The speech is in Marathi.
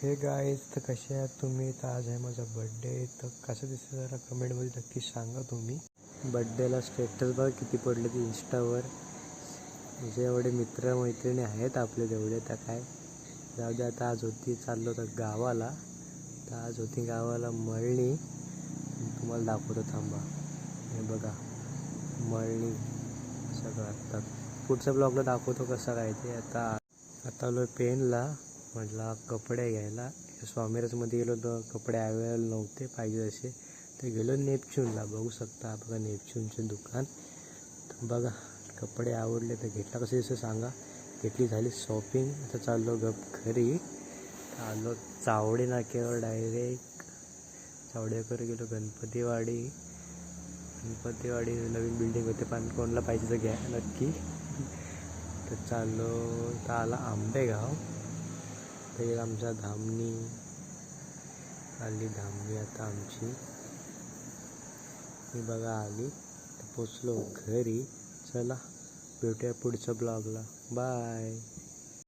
हे गाईज, तर कसे आहात तुम्ही? तर आज आहे माझा बड्डे. तर कसं दिसतं जरा कमेंटमध्ये नक्की सांगा तुम्ही. बड्डेला स्टेटस बघा किती पडले ते इंस्टावर. जे एवढे मित्रमैत्रिणी आहेत आपले तेवढे, तर काय जाऊ दे. आता आज होती चाललो तर गावाला. तर आज होती गावाला मळणी. तुम्हाला दाखवतो थांबा. हे बघा मळणी सगळं. आता पुढच्या ब्लॉगला दाखवतो कसं काय ते. आता आलो पेनला. म्हटलं कपडे घ्यायला. स्वामिराजमध्ये गेलो तर कपडे अवेलेबल नव्हते पाहिजे असे. तर गेलो नेपच्यूनला. बघू शकता बघा नेपच्यूनचे दुकान. तर बघा कपडे आवडले तर घेतला. कसं दिसतं सांगा. घेतली, झाली शॉपिंग. आता चाललो घरी. आलो चावडे नाक्यावर डायरेक्ट. चावड्यावर गेलो गणपतीवाडी नवीन बिल्डिंग होते, पण कोणाला पाहिजे तर घ्या नक्की. तर चाललो. तर आला आंबेगाव. तर आमच्या धामणी आली. धामणी आता आमची ही बघा आली. तर पोचलो घरी. चला भेटूया पुढच्या ब्लॉगला. बाय.